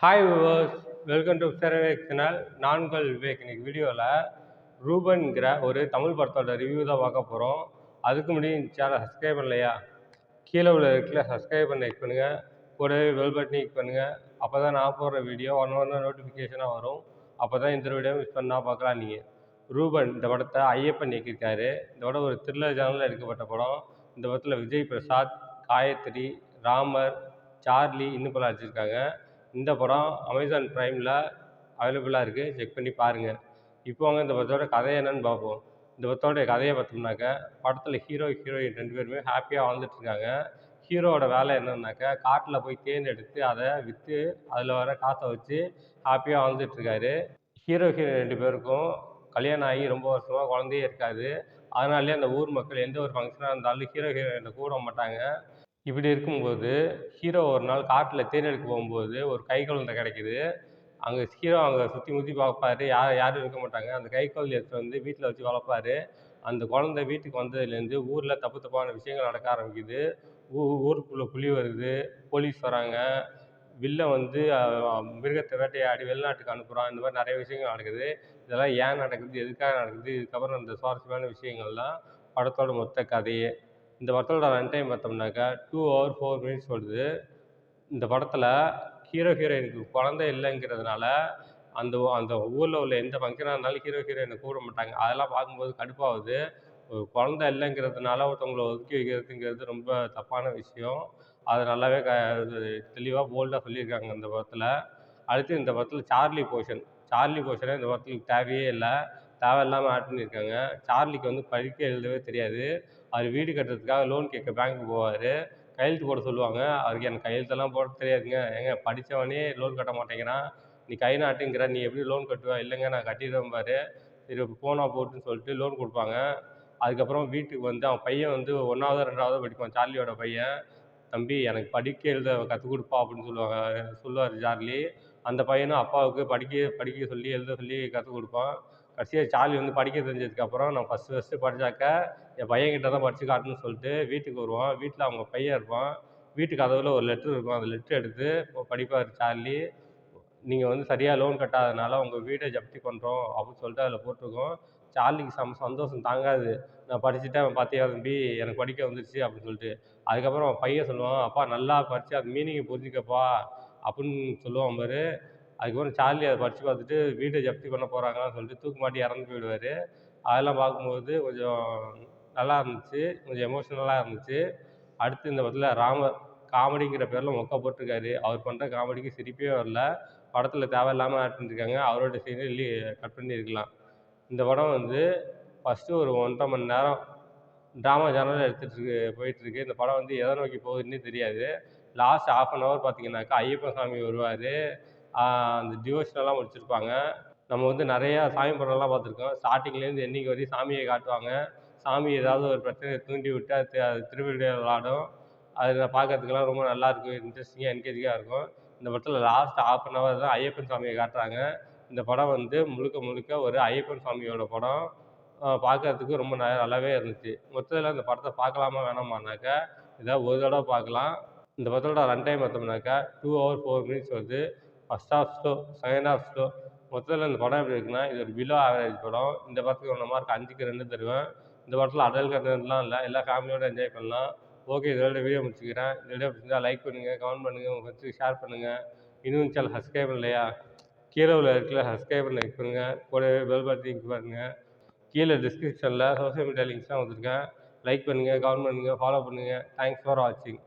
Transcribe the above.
Hi viewers, welcome to Vivek channel. நான்கள் விவேக். இன்னைக்கு வீடியோவில் ரூபன்கிற ஒரு தமிழ் படத்தோட ரிவ்யூ தான் பார்க்க போகிறோம். அதுக்கு முன்னாடி இந்த சேனல் சப்ஸ்கிரைப் பண்ணலையா, கீழே உள்ள இடத்துல சப்ஸ்கிரைப் பண்ண கிளிக் பண்ணுங்கள். கூடவே பெல் பட்டன் கிளிக் பண்ணுங்கள். அப்போ தான் நான் போடுற வீடியோ ஒன்று நோட்டிஃபிகேஷனாக வரும். அப்போ தான் இந்த வீடியோ மிஸ் பண்ணால் பார்க்கலாம். நீங்கள் ரூபன் இந்த படத்தை ஐயப்பன் இயக்கியிருக்காரு. இந்த படம் ஒரு த்ரில்லர் ஜானரில் எடுக்கப்பட்ட படம். இந்த படத்தில் விஜய் பிரசாத், காயத்ரி, ராமர், சார்லி இன்னும் பல நடிச்சிருக்காங்க. இந்த படம் அமேசான் ப்ரைமில் அவைலபிளாக இருக்குது, செக் பண்ணி பாருங்கள். இப்போ வாங்க இந்த படத்தோட கதை என்னன்னு பார்ப்போம். இந்த படத்தோடைய கதையை பார்த்தோம்னாக்க, படத்தில் ஹீரோயின் 2 பேருமே ஹாப்பியாக வாழ்ந்துட்டுருக்காங்க. ஹீரோவோட வேலை என்னன்னாக்கா, காட்டில் போய் தேன் எடுத்து அதை விற்று அதில் வர காசை வச்சு ஹாப்பியாக வாழ்ந்துட்டுருக்காரு. ஹீரோயின் 2 பேருக்கும் கல்யாணம் ஆகி ரொம்ப வருஷமாக குழந்தையே இருக்காது. அதனாலேயே அந்த ஊர் மக்கள் எந்த ஒரு ஃபங்க்ஷனாக இருந்தாலும் ஹீரோயினை கூப்பிட மாட்டாங்க. இப்படி இருக்கும்போது ஹீரோ ஒரு நாள் காட்டில் தேன் எடுக்க போகும்போது ஒரு கை குழந்தை கிடைக்குது. ஹீரோ அங்கே சுற்றி முற்றி பார்ப்பாரு, யாரும் இருக்க மாட்டாங்க. அந்த கை குழந்தை எடுத்து வந்து வீட்டில் வச்சு வளர்ப்பாரு. அந்த குழந்தை வீட்டுக்கு வந்ததுலேருந்து ஊரில் தப்பு தப்பான விஷயங்கள் நடக்க ஆரம்பிக்குது. ஊருக்குள்ளே புலி வருது, போலீஸ் வராங்க, வில்லன் வந்து மிருகத்தை வேட்டையாடி வெளிநாட்டுக்கு அனுப்புகிறான். இந்த மாதிரி நிறைய விஷயங்கள் நடக்குது. இதெல்லாம் ஏன் நடக்குது, எதுக்காக நடக்குது, இதுக்கப்புறம் அந்த சுவாரஸ்யமான விஷயங்கள்லாம் படத்தோட மொத்த கதையே. இந்த படத்தோட ரன் டைம் பார்த்தோம்னாக்கா 2 hours 4 minutes வருது. இந்த படத்தில் ஹீரோயினுக்கு குழந்தை இல்லைங்கிறதுனால அந்த அந்த ஊரில் உள்ள எந்த ஃபங்க்ஷனாக இருந்தாலும் ஹீரோயினை கூப்பிட மாட்டாங்க. அதெல்லாம் பார்க்கும்போது கடுப்பாகுது. ஒரு குழந்தை இல்லைங்கிறதுனால ஒருத்தவங்களை ஒதுக்கி வைக்கிறதுங்கிறது ரொம்ப தப்பான விஷயம். அது நல்லாவே தெளிவாக போல்டாக சொல்லியிருக்காங்க இந்த படத்தில். அடுத்து இந்த படத்தில் சார்லி போர்ஷனே இந்த படத்துக்கு தேவையே இல்லை. தேவையில்லாமல் ஆட் பண்ணியிருக்காங்க. சார்லிக்கு வந்து படிக்க எழுதவே தெரியாது. அவர் வீடு கட்டுறதுக்காக லோன் கேட்க பேங்க்கு போவார். கையெழுத்து போட சொல்லுவாங்க. அவருக்கு எனக்கு கையெழுத்தெல்லாம் போட தெரியாதுங்க. ஏங்க படித்தவனே லோன் கட்ட மாட்டேங்கிறான், நீ கை நாட்டுங்கிற, நீ எப்படி லோன் கட்டுவ? இல்லைங்க நான் கட்டிடுவேன் பாரு. சரி போனா போட்டுன்னு சொல்லிட்டு லோன் கொடுப்பாங்க. அதுக்கப்புறம் வீட்டுக்கு வந்து அவன் பையன் வந்து 1வது 2வது படிப்பான், சார்லியோட பையன். தம்பி எனக்கு படிக்க எழுத கற்றுக் கொடுப்பா அப்படின்னு சொல்லுவார் சார்லி. அந்த பையனும் அப்பாவுக்கு படிக்க சொல்லி எழுத சொல்லி கற்றுக் கொடுப்பான். கடைசியாக சார்லி வந்து படிக்க தெரிஞ்சதுக்கப்புறம் நான் ஃபஸ்ட்டு படித்தாக்க என் பையன்கிட்ட தான் படித்து காட்டணும்னு சொல்லிட்டு வீட்டுக்கு வருவான். வீட்டில் அவங்க பையன் இருப்பான். வீட்டு கதவில் ஒரு லெட்ரு இருக்கும். அந்த லெட்ரு எடுத்து படிப்பார் சார்லி. நீங்கள் வந்து சரியாக லோன் கட்டாதனால உங்கள் வீடை ஜப்தி பண்ணுறோம் அப்படின்னு சொல்லிட்டு அதில் போட்டிருக்கோம். சார்லிக்கு சந்தோஷம் தாங்காது. நான் படிச்சுட்டேன் பார்த்தியா தம்பி, எனக்கு படிக்க வந்துருச்சு அப்படின்னு சொல்லிட்டு. அதுக்கப்புறம் அவன் பையன் சொல்லுவான், அப்பா நல்லா படித்து அது மீனிங்கை புரிஞ்சுக்கப்பா அப்படின்னு சொல்லுவான் பாரு. அதுக்கப்புறம் சார்லி அதை படித்து பார்த்துட்டு வீட்டை ஜப்தி பண்ண போகிறாங்கன்னு சொல்லிட்டு தூக்கு மாட்டி இறந்து போயிடுவார். அதெல்லாம் பார்க்கும்போது கொஞ்சம் நல்லா இருந்துச்சு, கொஞ்சம் எமோஷ்னலாக இருந்துச்சு. அடுத்து இந்த படத்தில் ராமர் காமெடிங்கிற பேரில் மொக்க போட்டிருக்காரு. அவர் பண்ணுற காமெடிக்கு சிரிப்பே வரல. படத்தில் தேவையில்லாமல் ஆட் பண்ணியிருக்காங்க. அவரோட சீனை கட் பண்ணியிருக்கலாம். இந்த படம் வந்து ஃபஸ்ட்டு ஒரு 1 1/2 மணி நேரம் ட்ராமா ஜானரில் போயிட்டுருக்கு. இந்த படம் வந்து எதை நோக்கி போகுதுன்னே தெரியாது. லாஸ்ட் 1/2 அன் ஹவர் பார்த்தீங்கன்னாக்கா ஐயப்பன் சாமி வருவார். அந்த டிவோஷனலாக முடிச்சிருப்பாங்க. நம்ம வந்து நிறையா சாமி படம்லாம் பார்த்துருக்கோம். ஸ்டார்டிங்லேருந்து எண்டிங் வரையும் சாமியை காட்டுவாங்க. சாமி ஏதாவது ஒரு பிரச்சனையை தூண்டி விட்டு அது திருவிளையாடல் விளையாடும். அது பார்க்கறதுக்கெல்லாம் ரொம்ப நல்லாயிருக்கும், இன்ட்ரெஸ்டிங்காக என்கேஜிங்காக இருக்கும். இந்த படத்தில் லாஸ்ட் 1/2 அன் ஹவர் தான் ஐயப்பன் சாமியை காட்டுறாங்க. இந்த படம் வந்து முழுக்க முழுக்க ஒரு ஐயப்பன் சாமியோட படம். பார்க்கறதுக்கு ரொம்ப நல்லாவே இருந்துச்சு. மொத்தத்தில் இந்த படத்தை பார்க்கலாமா வேணாமான்னாக்கா, ஏதாவது ஒரு தடவை பார்க்கலாம். இந்த படத்தோட ரன் டைம் பார்த்தோம்னாக்கா 2 hours 4 minutes வருது. First half slow, second half slow. மொத்தத்தில் இந்த படம் எப்படி இருக்குன்னா, இது ஒரு பிலோ ஆவரேஜ் படம். இந்த படத்துக்கு 1 மார்க் 5க்கு 2 தருவேன். இந்த படத்தில் அடல்ட் கன்டென்ட்லாம் இல்லை, எல்லா ஃபேமிலியோட என்ஜாய் பண்ணலாம். ஓகே, இதோட வீடியோ முடிச்சுக்கிறேன். இந்த வீடியோ பிடிச்சிருந்தா லைக் பண்ணுங்கள், கமெண்ட் பண்ணுங்கள், உங்கள் ஃப்ரெண்ட்ஸுக்கு ஷேர் பண்ணுங்கள். இன்னும் சேனல் சப்ஸ்கிரைப் பண்ணலையா, கீழே உள்ள இடத்துல சப்ஸ்கிரைப் பண்ண கிளிக் பண்ணுங்கள். கூடவே பெல் பட்டன் கிளிக் பண்ணுங்கள். கீழே டிஸ்கிரிப்ஷனில் சோஷியல் மீடியா லிங்க்ஸ்லாம் கொடுத்துருக்கேன். லைக் பண்ணுங்கள், கமெண்ட் பண்ணுங்கள், ஃபாலோ பண்ணுங்கள். தேங்க்ஸ் ஃபார் வாட்சிங்.